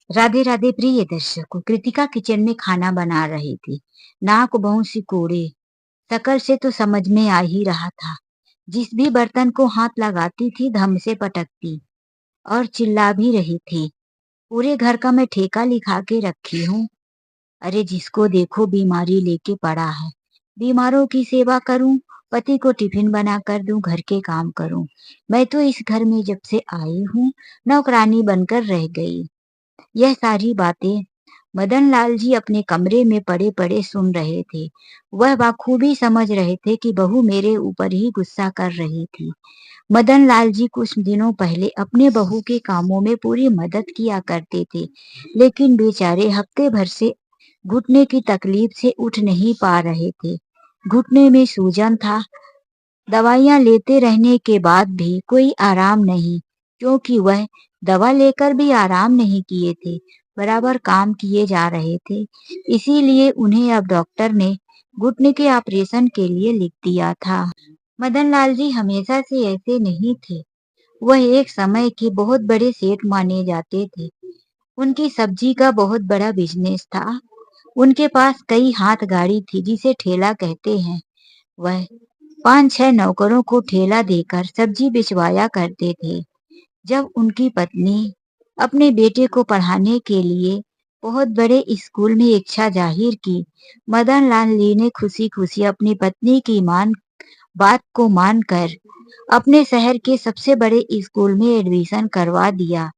राधे राधे प्रिय दर्शकों। कृतिका किचन में खाना बना रही थी। नाक बहु सिकोड़े, शक्ल से तो समझ में आ ही रहा था। जिस भी बर्तन को हाथ लगाती थी धम से पटकती और चिल्ला भी रही थी, पूरे घर का मैं ठेका लिखा के रखी हूँ। अरे जिसको देखो बीमारी लेके पड़ा है। बीमारों की सेवा करूं, पति को टिफिन बना कर दूं, घर के काम करूं। मैं तो इस घर में जब से आई हूँ नौकरानी बनकर रह गई। यह सारी बातें मदन लाल जी अपने कमरे में पड़े पड़े सुन रहे थे। वह बखूबी समझ रहे थे कि बहू मेरे ऊपर ही गुस्सा कर रही थी। मदन लाल जी कुछ दिनों पहले अपने बहू के कामों में पूरी मदद किया करते थे, लेकिन बेचारे हफ्ते भर से घुटने की तकलीफ से उठ नहीं पा रहे थे। घुटने में सूजन था। दवाइयां लेते रहने के बाद भी कोई आराम नहीं, क्योंकि वह दवा लेकर भी आराम नहीं किए थे, बराबर काम किए जा रहे थे। इसीलिए उन्हें अब डॉक्टर ने घुटने के ऑपरेशन के लिए लिख दिया था। मदन लाल जी हमेशा से ऐसे नहीं थे। वह एक समय के बहुत बड़े सेठ माने जाते थे। उनकी सब्जी का बहुत बड़ा बिजनेस था। उनके पास कई हाथ गाड़ी थी जिसे ठेला कहते हैं। वह 5-6 नौकरों को ठेला देकर सब्जी बिचवाया करते थे। जब उनकी पत्नी अपने बेटे को पढ़ाने के लिए बहुत बड़े स्कूल में इच्छा जाहिर की, मदन लाल जी ने खुशी खुशी अपनी पत्नी की बात को मानकर अपने शहर के सबसे बड़े स्कूल में एडमिशन करवा दिया।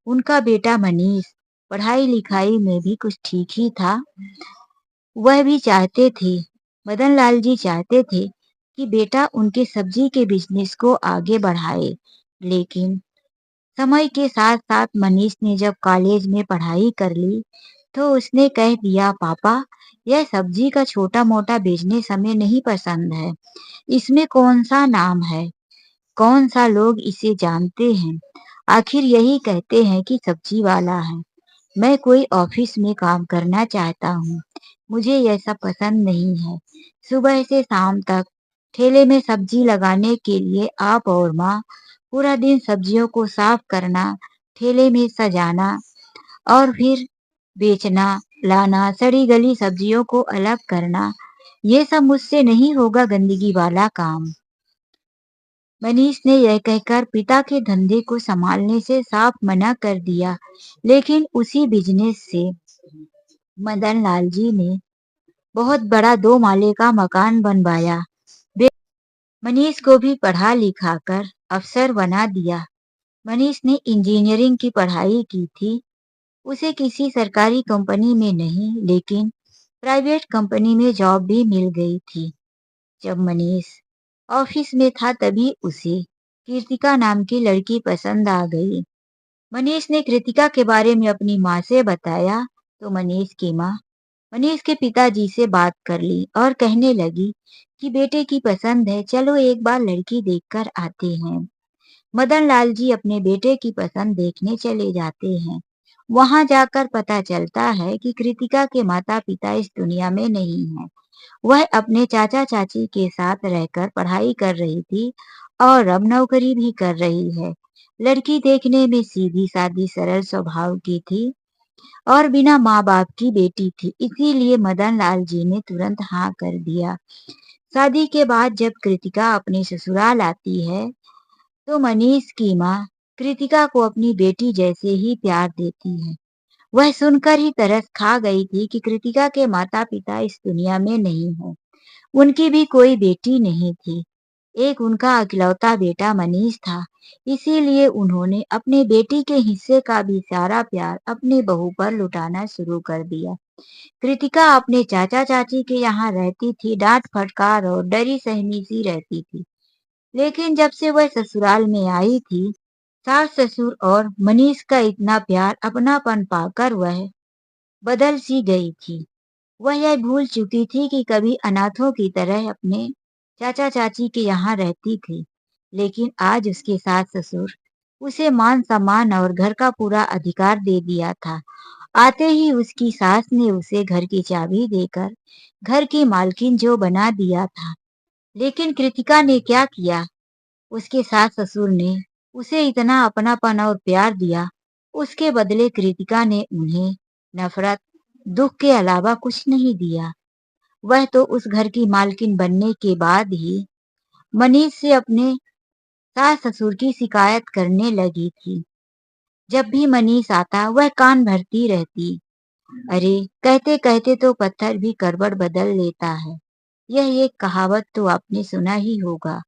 उनका बेटा मनीष पढ़ाई लिखाई में भी कुछ ठीक ही था। वह भी चाहते थे, मदन लाल जी चाहते थे कि बेटा उनके सब्जी के बिजनेस को आगे बढ़ाए। लेकिन समय के साथ साथ मनीष ने जब कॉलेज में पढ़ाई कर ली तो उसने कह दिया, पापा यह सब्जी का छोटा मोटा बिजनेस हमें नहीं पसंद है। इसमें कौन सा नाम है, कौन सा लोग इसे जानते हैं। आखिर यही कहते हैं कि सब्जी वाला है। मैं कोई ऑफिस में काम करना चाहता हूँ। मुझे यह सब पसंद नहीं है। सुबह से शाम तक ठेले में सब्जी लगाने के लिए आप और माँ पूरा दिन सब्जियों को साफ करना, ठेले में सजाना और फिर बेचना, लाना, सड़ी गली सब्जियों को अलग करना, ये सब मुझसे नहीं होगा गंदगी वाला काम। मनीष ने यह कहकर पिता के धंधे को संभालने से साफ मना कर दिया। लेकिन उसी बिजनेस से मदन लाल जी ने बहुत बड़ा 2 माले का मकान बनवाया। मनीष को भी पढ़ा लिखा कर अफसर बना दिया। मनीष ने इंजीनियरिंग की पढ़ाई की थी। उसे किसी सरकारी कंपनी में नहीं, लेकिन प्राइवेट कंपनी में जॉब भी मिल गई थी। जब मनीष ऑफिस में था तभी उसे कृतिका नाम की लड़की पसंद आ गई। मनीष ने कृतिका के बारे में अपनी माँ से बताया तो मनीष की माँ मनीष के पिताजी से बात कर ली और कहने लगी कि बेटे की पसंद है, चलो एक बार लड़की देखकर आते हैं। मदन लाल जी अपने बेटे की पसंद देखने चले जाते हैं। वहां जाकर पता चलता है कि कृतिका के माता पिता इस दुनिया में नहीं है। वह अपने चाचा चाची के साथ रहकर पढ़ाई कर रही थी और अब नौकरी भी कर रही है। लड़की देखने में सीधी सादी सरल स्वभाव की थी और बिना माँ बाप की बेटी थी, इसीलिए मदन लाल जी ने तुरंत हाँ कर दिया। शादी के बाद जब कृतिका अपने ससुराल आती है तो मनीष की माँ कृतिका को अपनी बेटी जैसे ही प्यार देती है। वह सुनकर ही तरस खा गई थी कि कृतिका के माता पिता इस दुनिया में नहीं है। उनकी भी कोई बेटी नहीं थी। एक उनका इकलौता बेटा मनीष था। इसीलिए उन्होंने अपने बेटी के हिस्से का भी सारा प्यार अपनी बहू पर लुटाना शुरू कर दिया। कृतिका अपने चाचा चाची के यहाँ रहती थी, डांट फटकार और डरी सहमी सी रहती थी। लेकिन जब से वह ससुराल में आई थी, सास ससुर और मनीष का इतना प्यार अपनापन पाकर वह बदल सी गई थी। वह यह भूल चुकी थी कि कभी अनाथों की तरह अपने चाचा चाची के यहाँ रहती थी। लेकिन आज उसके सास ससुर उसे मान सम्मान और घर का पूरा अधिकार दे दिया था। आते ही उसकी सास ने उसे घर की चाबी देकर घर की मालकिन जो बना दिया था। लेकिन कृतिका ने क्या किया, उसके सास ससुर ने उसे इतना अपनापन और प्यार दिया उसके बदले कृतिका ने उन्हें नफरत, दुख के अलावा कुछ नहीं दिया। वह तो उस घर की मालकिन बनने के बाद ही मनीष से अपने सास ससुर की शिकायत करने लगी थी। जब भी मनीष आता वह कान भरती रहती। अरे, कहते कहते तो पत्थर भी करवट बदल लेता है। यह एक कहावत तो आपने सुना ही होगा।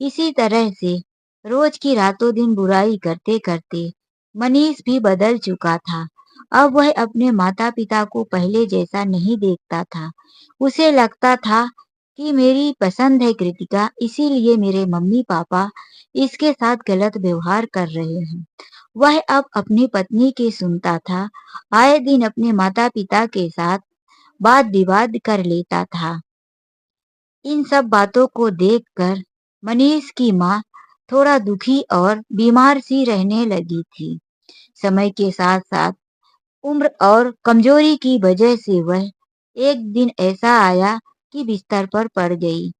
इसी तरह से रोज की रातों दिन बुराई करते करते मनीष भी बदल चुका था। अब वह अपने माता पिता को पहले जैसा नहीं देखता था। उसे लगता था कि मेरी पसंद है कृतिका, इसीलिए मेरे मम्मी पापा इसके साथ गलत व्यवहार कर रहे हैं। वह अब अपनी पत्नी की सुनता था। आए दिन अपने माता पिता के साथ वाद विवाद कर लेता था। इन सब बातों को देखकर मनीष की माँ थोड़ा दुखी और बीमार सी रहने लगी थी। समय के साथ साथ उम्र और कमजोरी की वजह से वह एक दिन ऐसा आया कि बिस्तर पर पड़ गई।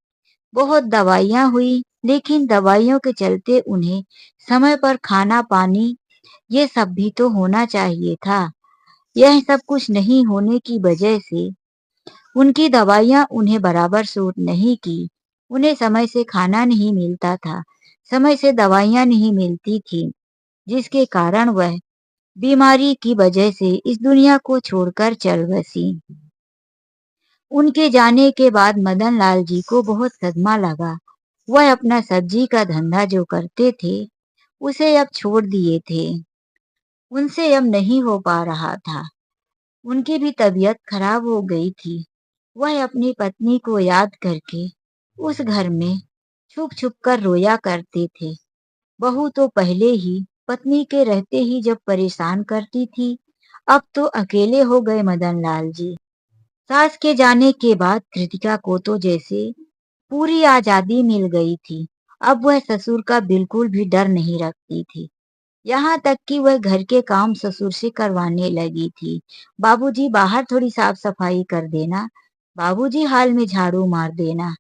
बहुत दवाइयां हुई, लेकिन दवाइयों के चलते उन्हें समय पर खाना पानी ये सब भी तो होना चाहिए था। यह सब कुछ नहीं होने की वजह से उनकी दवाइयां उन्हें बराबर सूट नहीं की। उन्हें समय से खाना नहीं मिलता था, समय से दवाइयां नहीं मिलती थी, जिसके कारण वह बीमारी की वजह से इस दुनिया को छोड़कर चल बसी। उनके जाने के बाद मदन लाल जी को बहुत सदमा लगा। वह अपना सब्जी का धंधा जो करते थे, उसे अब छोड़ दिए थे। उनसे अब नहीं हो पा रहा था। उनकी भी तबीयत खराब हो गई थी। वह अपनी पत्नी को याद करके उस घर में छुप छुप कर रोया करते थे। बहू तो पहले ही पत्नी के रहते ही जब परेशान करती थी, अब तो अकेले हो गए मदन लाल जी। सास के जाने के बाद कृतिका को तो जैसे पूरी आजादी मिल गई थी। अब वह ससुर का बिल्कुल भी डर नहीं रखती थी। यहाँ तक कि वह घर के काम ससुर से करवाने लगी थी। बाबूजी बाहर थोड़ी साफ सफाई कर देना, बाबूजी हाल में झाड़ू मार देना,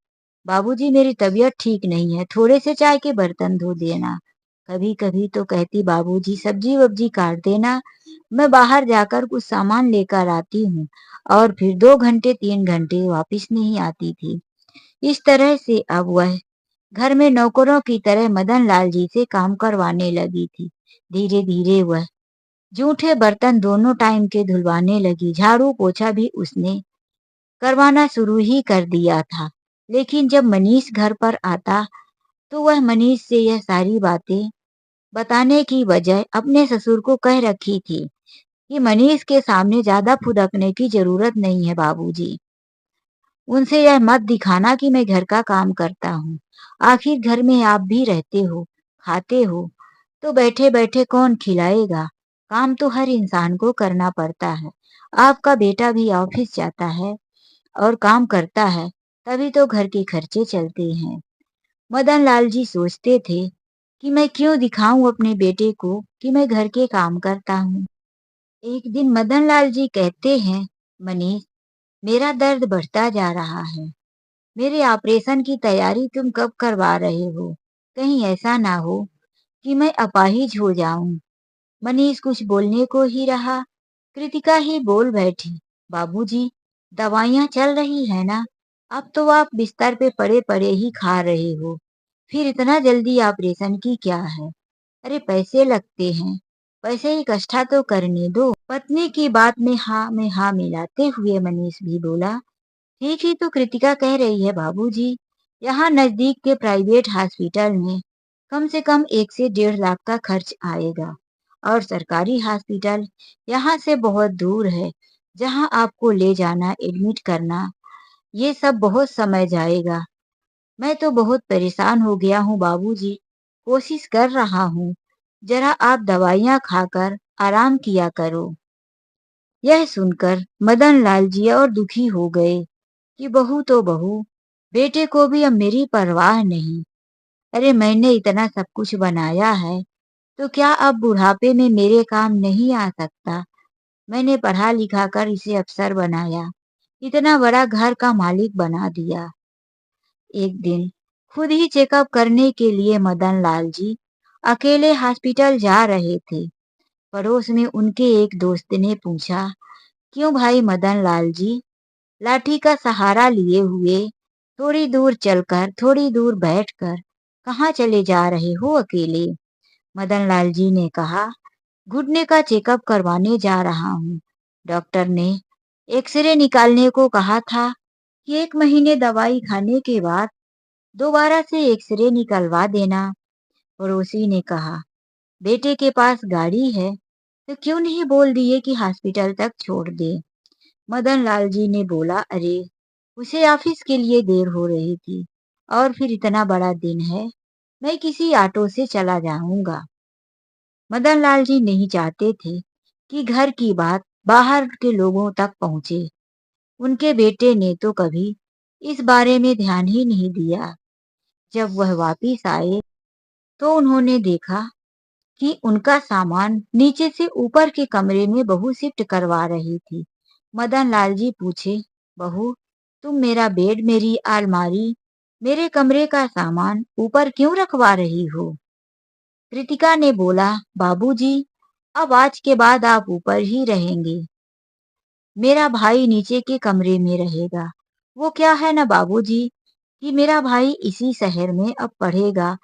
बाबूजी मेरी तबीयत ठीक नहीं है, थोड़े से चाय के बर्तन धो देना। कभी कभी तो कहती बाबूजी सब्जी वब्जी काट देना, मैं बाहर जाकर कुछ सामान लेकर आती हूँ। और फिर 2 घंटे 3 घंटे वापिस नहीं आती थी। इस तरह से अब वह घर में नौकरों की तरह मदन लाल जी से काम करवाने लगी थी। धीरे धीरे वह जूठे बर्तन दोनों टाइम के धुलवाने लगी। झाड़ू पोछा भी उसने करवाना शुरू ही कर दिया था। लेकिन जब मनीष घर पर आता तो वह मनीष से यह सारी बातें बताने की बजाय अपने ससुर को कह रखी थी कि मनीष के सामने ज्यादा फुदकने की जरूरत नहीं है बाबूजी। उनसे यह मत दिखाना कि मैं घर का काम करता हूँ। आखिर घर में आप भी रहते हो, खाते हो, तो बैठे बैठे कौन खिलाएगा। काम तो हर इंसान को करना पड़ता है। आपका बेटा भी ऑफिस जाता है और काम करता है, तभी तो घर के खर्चे चलते हैं। मदन लाल जी सोचते थे कि मैं क्यों दिखाऊं अपने बेटे को कि मैं घर के काम करता हूँ। एक दिन मदन लाल जी कहते हैं, मनीष, मेरा दर्द बढ़ता जा रहा है। मेरे ऑपरेशन की तैयारी तुम कब करवा रहे हो? कहीं ऐसा ना हो कि मैं अपाहिज हो जाऊं। मनीष कुछ बोलने को ही रहा, कृतिका ही बोल बैठी, बाबूजी, दवाइयां चल रही है ना? अब तो आप बिस्तर पे पड़े पड़े ही खा रहे हो, फिर इतना जल्दी ऑपरेशन की क्या है? अरे पैसे लगते हैं, पैसे इकट्ठा तो करने दो। पत्नी की बात में हाँ मिलाते हुए मनीष भी बोला, ठीक ही तो कृतिका कह रही है बाबूजी। यहाँ नजदीक के प्राइवेट हॉस्पिटल में कम से कम 1 से 1.5 लाख का खर्च आएगा, और सरकारी हॉस्पिटल यहाँ से बहुत दूर है। जहाँ आपको ले जाना, एडमिट करना, ये सब बहुत समय जाएगा। मैं तो बहुत परेशान हो गया हूँ बाबूजी। कोशिश कर रहा हूँ, जरा आप दवाइयाँ खाकर आराम किया करो। यह सुनकर मदन लाल जी और दुखी हो गए कि बहू तो बहू, बेटे को भी अब मेरी परवाह नहीं। अरे मैंने इतना सब कुछ बनाया है, तो क्या अब बुढ़ापे में मेरे काम नहीं आ सकता? मैंने पढ़ा लिखा कर इसे अफसर बनाया, इतना बड़ा घर का मालिक बना दिया। एक दिन खुद ही चेकअप करने के लिए मदन लाल जी अकेले हॉस्पिटल जा रहे थे। पड़ोस में उनके एक दोस्त ने पूछा, क्यों भाई मदन लाल जी, लाठी का सहारा लिए हुए थोड़ी दूर चलकर थोड़ी दूर बैठकर कहाँ चले जा रहे हो अकेले? मदन लाल जी ने कहा, घुटने का चेकअप करवाने जा रहा हूँ। डॉक्टर ने एक्सरे निकालने को कहा था कि 1 महीने दवाई खाने के बाद दोबारा से एक्सरे निकलवा देना। पड़ोसी ने कहा, बेटे के पास गाड़ी है तो क्यों नहीं बोल दिए कि हॉस्पिटल तक छोड़ दे। मदन लाल जी ने बोला, अरे उसे ऑफिस के लिए देर हो रही थी और फिर इतना बड़ा दिन है, मैं किसी ऑटो से चला जाऊंगा। मदन लाल जी नहीं चाहते थे कि घर की बात बाहर के लोगों तक पहुंचे। उनके बेटे ने तो कभी इस बारे में ध्यान ही नहीं दिया। जब वह वापिस आए तो उन्होंने देखा कि उनका सामान नीचे से ऊपर के कमरे में बहू शिफ्ट करवा रही थी। मदन लाल जी पूछे, बहू तुम मेरा बेड, मेरी अलमारी, मेरे कमरे का सामान ऊपर क्यों रखवा रही हो? कृतिका ने बोला, बाबूजी अब आज के बाद आप ऊपर ही रहेंगे, मेरा भाई नीचे के कमरे में रहेगा। वो क्या है ना बाबूजी कि मेरा भाई इसी शहर में अब पढ़ेगा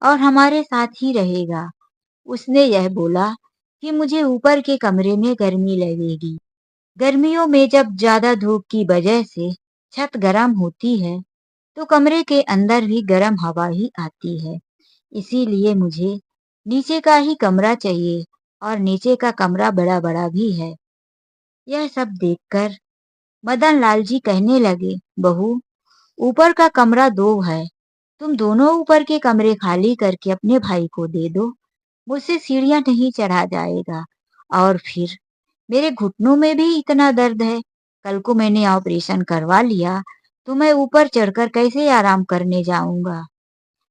और हमारे साथ ही रहेगा। उसने यह बोला कि मुझे ऊपर के कमरे में गर्मी लगेगी। गर्मियों में जब ज्यादा धूप की वजह से छत गर्म होती है तो कमरे के अंदर भी गर्म हवा ही आती है। इसीलिए मुझे नीचे का ही कमरा चाहिए और नीचे का कमरा बड़ा बड़ा भी है। यह सब देखकर मदन लाल जी कहने लगे, बहू ऊपर का कमरा 2 है, तुम दोनों ऊपर के कमरे खाली करके अपने भाई को दे दो। मुझसे सीढ़ियां नहीं चढ़ा जाएगा और फिर मेरे घुटनों में भी इतना दर्द है। कल को मैंने ऑपरेशन करवा लिया तो मैं ऊपर चढ़कर कैसे आराम करने जाऊंगा?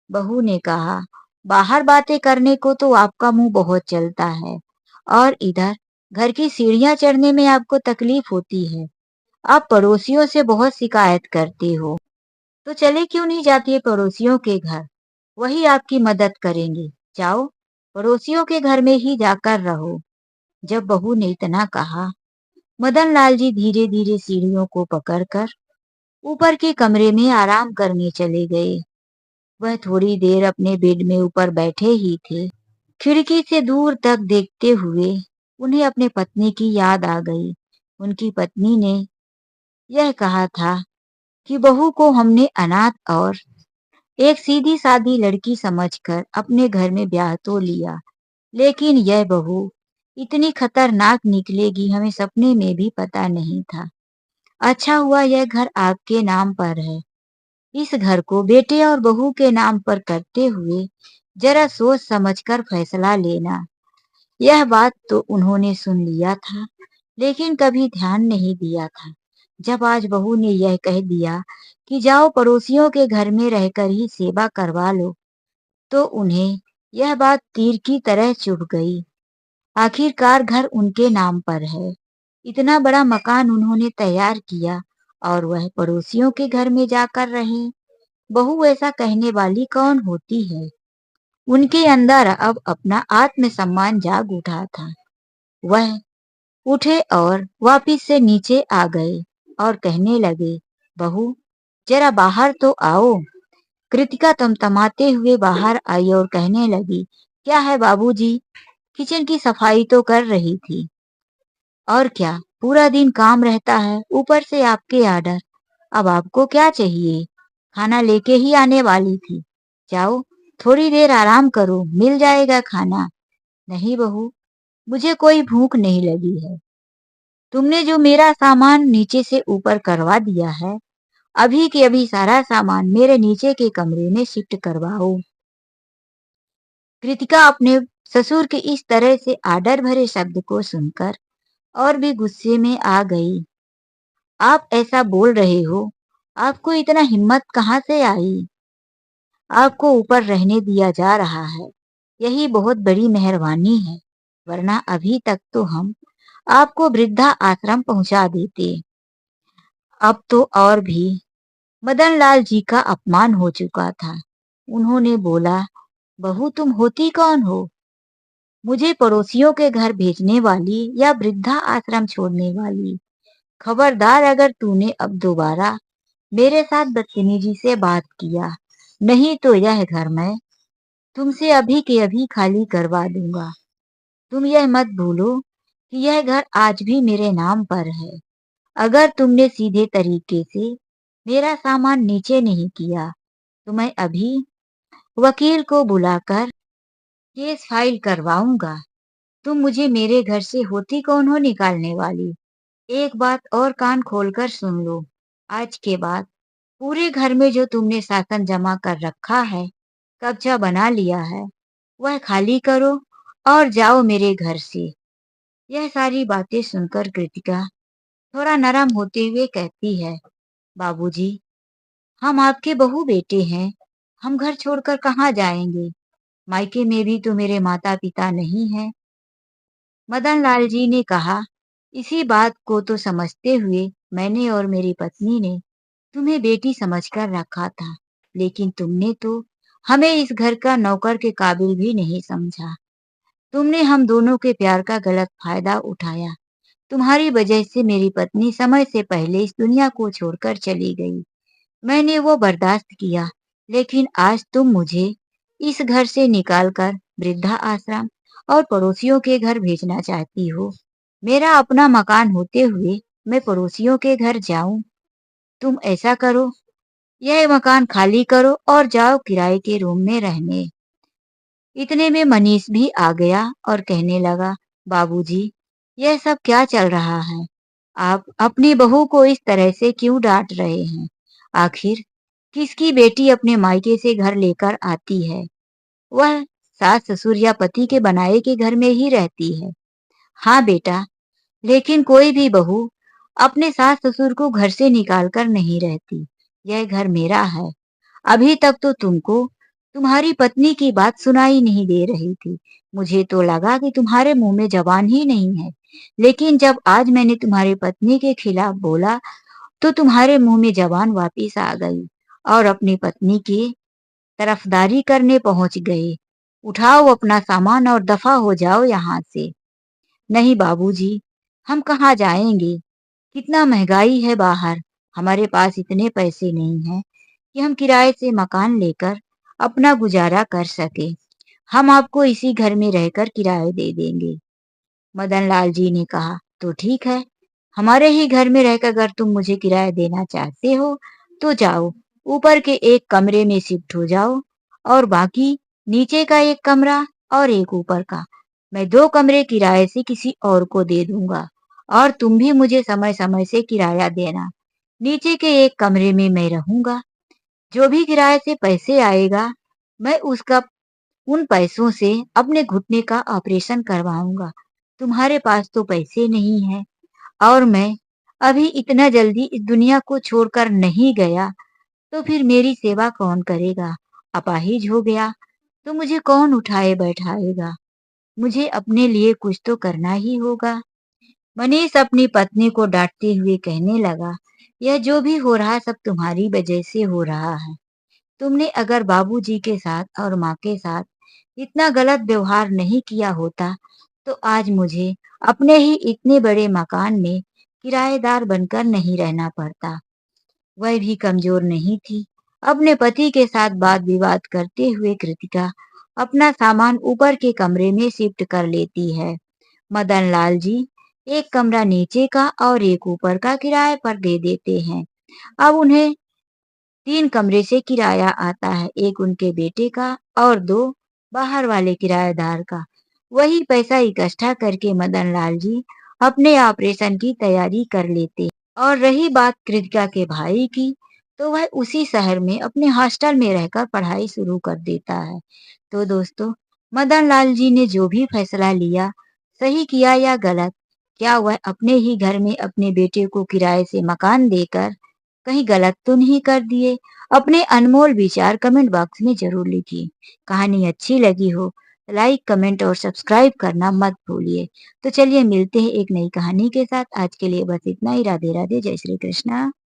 बहू ने कहा, बाहर बातें करने को तो आपका मुंह बहुत चलता है और इधर घर की सीढ़ियां चढ़ने में आपको तकलीफ होती है। आप पड़ोसियों से बहुत शिकायत करते हो, तो चले क्यों नहीं जाती पड़ोसियों के घर, वही आपकी मदद करेंगे। जाओ पड़ोसियों के घर में ही जाकर रहो। जब बहू ने इतना कहा, मदन लाल जी धीरे धीरे सीढ़ियों को पकड़कर ऊपर के कमरे में आराम करने चले गए। वह थोड़ी देर अपने बेड में ऊपर बैठे ही थे। खिड़की से दूर तक देखते हुए उन्हें अपने पत्नी की याद आ गई। उनकी पत्नी ने यह कहा था कि बहू को हमने अनाथ और एक सीधी सादी लड़की समझकर अपने घर में ब्याह तो लिया, लेकिन यह बहू इतनी खतरनाक निकलेगी हमें सपने में भी पता नहीं था। अच्छा हुआ यह घर आपके नाम पर है। इस घर को बेटे और बहू के नाम पर करते हुए जरा सोच समझकर फैसला लेना। यह बात तो उन्होंने सुन लिया था, लेकिन कभी ध्यान नहीं दिया था। जब आज बहू ने यह कह दिया कि जाओ पड़ोसियों के घर में रहकर ही सेवा करवा लो, तो उन्हें यह बात तीर की तरह चुभ गई। आखिरकार घर उनके नाम पर है। इतना बड़ा मकान उन्होंने तैयार किया और वह पड़ोसियों के घर में जाकर रहे। बहू ऐसा कहने वाली कौन होती है? उनके अंदर अब अपना आत्मसम्मान जाग उठा था। वह उठे और वापिस से नीचे आ गए और कहने लगे, बहू जरा बाहर तो आओ। कृतिका तमतमाते हुए बाहर आई और कहने लगी, क्या है बाबूजी? किचन की सफाई तो कर रही थी। और क्या, पूरा दिन काम रहता है, ऊपर से आपके आर्डर। अब आपको क्या चाहिए? खाना लेके ही आने वाली थी। जाओ थोड़ी देर आराम करो, मिल जाएगा खाना। नहीं बहू, मुझे कोई भूख नहीं लगी है। तुमने जो मेरा सामान नीचे से ऊपर करवा दिया है, अभी के अभी सारा सामान मेरे नीचे के कमरे में शिफ्ट करवाओ। कृतिका अपने ससुर के इस तरह से आदर भरे शब्द को सुनकर और भी गुस्से में आ गई। आप ऐसा बोल रहे हो, आपको इतना हिम्मत कहाँ से आई? आपको ऊपर रहने दिया जा रहा है, यही बहुत बड़ी मेहरबानी है, वरना अभी तक तो हम आपको वृद्धा आश्रम पहुंचा देते। अब तो और भी। मदन लाल जी का अपमान हो चुका था। उन्होंने बोला, बहू तुम होती कौन हो? मुझे पड़ोसियों के घर भेजने वाली या वृद्धा आश्रम छोड़ने वाली। खबरदार अगर तूने अब दोबारा मेरे साथ बदतमीजी से बात किया, नहीं तो यह घर मैं तुमसे अभी के अभी खाली करवा दूंगा। तुम यह मत भूलो कि यह घर आज भी मेरे नाम पर है। अगर तुमने सीधे तरीके से मेरा सामान नीचे नहीं किया, तो मैं अभी वकील को बुलाकर केस फाइल करवाऊंगा। तुम मुझे मेरे घर से होती कौन हो निकालने वाली? एक बात और कान खोलकर सुन लो। आज के बाद पूरे घर में जो तुमने शासन जमा कर रखा है, कब्जा बना लिया है, वह खाली करो और जाओ मेरे घर से। यह सारी बातें सुनकर कृतिका थोड़ा नरम होते हुए कहती है, बाबूजी, हम आपके बहू बेटे हैं। हम घर छोड़कर कहाँ जाएंगे? मायके में भी तो मेरे माता पिता नहीं हैं। मदन लाल जी ने कहा, इसी बात को तो समझते हुए मैंने और मेरी पत्नी ने तुम्हें बेटी समझकर रखा था, लेकिन तुमने तो हमें इस घर का नौकर के काबिल भी नहीं समझा। तुमने हम दोनों के प्यार का गलत फायदा उठाया। तुम्हारी वजह से मेरी पत्नी समय से पहले इस दुनिया को छोड़कर चली गई। मैंने वो बर्दाश्त किया, लेकिन आज तुम मुझे इस घर से निकालकर वृद्धा आश्रम और पड़ोसियों के घर भेजना चाहती हो। मेरा अपना मकान होते हुए मैं पड़ोसियों के घर जाऊं? तुम ऐसा करो, यह मकान खाली करो और जाओ किराए के रूम में रहने। इतने में मनीष भी आ गया और कहने लगा, बाबूजी, यह सब क्या चल रहा है? आप अपनी बहू को इस तरह से क्यों डांट रहे हैं? आखिर किसकी बेटी अपने मायके से घर लेकर आती है? वह सास ससुर या पति के बनाए के घर में ही रहती है। हाँ बेटा, लेकिन कोई भी बहू अपने सास ससुर को घर से निकाल कर नहीं रहती। यह घर मेरा है। अभी तक तो तुमको तुम्हारी पत्नी की बात सुनाई नहीं दे रही थी। मुझे तो लगा कि तुम्हारे मुंह में जबान ही नहीं है। लेकिन जब आज मैंने तुम्हारी पत्नी के खिलाफ बोला, तो तुम्हारे मुंह में जबान वापिस आ गई और अपनी पत्नी की तरफदारी करने पहुंच गए। उठाओ अपना सामान और दफा हो जाओ यहाँ से। नहीं बाबूजी, हम कहाँ जाएंगे? कितना महंगाई है बाहर। हमारे पास इतने पैसे नहीं हैं कि हम किराए से मकान लेकर अपना गुजारा कर सके। हम आपको इसी घर में रहकर किराए दे देंगे। मदन लाल जी ने कहा, तो ठीक है, हमारे ही घर में रहकर अगर तुम मुझे किराया देना चाहते हो, तो जाओ, ऊपर के एक कमरे में शिफ्ट हो जाओ और बाकी नीचे का एक कमरा और एक ऊपर का, मैं 2 कमरे किराए से किसी और को दे दूंगा और तुम भी मुझे समय समय से किराया देना। नीचे के एक कमरे में मैं रहूंगा। जो भी किराए से पैसे आएगा, मैं उसका उन पैसों से अपने घुटने का ऑपरेशन करवाऊंगा। तुम्हारे पास तो पैसे नहीं है और मैं अभी इतना जल्दी इस दुनिया को छोड़कर नहीं गया, तो फिर मेरी सेवा कौन करेगा? अपाहिज हो गया तो मुझे कौन उठाए बैठाएगा? मुझे अपने लिए कुछ तो करना ही होगा। मनीष अपनी पत्नी को डांटते हुए कहने लगा, यह जो भी हो रहा सब तुम्हारी वजह से हो रहा है। तुमने अगर बाबूजी के साथ और माँ के साथ इतना गलत व्यवहार नहीं किया होता, तो आज मुझे अपने ही इतने बड़े मकान में किराएदार बनकर नहीं रहना पड़ता। वह भी कमजोर नहीं थी। अपने पति के साथ वाद विवाद करते हुए कृतिका अपना सामान ऊपर के कमरे में शिफ्ट कर लेती है। मदन लाल जी एक कमरा नीचे का और एक ऊपर का किराए पर दे देते हैं। अब उन्हें 3 कमरे से किराया आता है, एक उनके बेटे का और 2 बाहर वाले किराएदार का। वही पैसा इकट्ठा करके मदन लाल जी अपने ऑपरेशन की तैयारी कर लेते। और रही बात कृतिका के भाई की, तो वह उसी शहर में अपने हॉस्टल में रहकर पढ़ाई शुरू कर देता है। तो दोस्तों, मदन लाल जी ने जो भी फैसला लिया, सही किया या गलत, क्या वह अपने ही घर में अपने बेटे को किराए से मकान देकर कहीं गलत तो नहीं कर दिए? अपने अनमोल विचार कमेंट बॉक्स में जरूर लिखिए। कहानी अच्छी लगी हो, लाइक, कमेंट और सब्सक्राइब करना मत भूलिए। तो चलिए मिलते हैं एक नई कहानी के साथ। आज के लिए बस इतना ही। राधे राधे, जय श्री कृष्णा।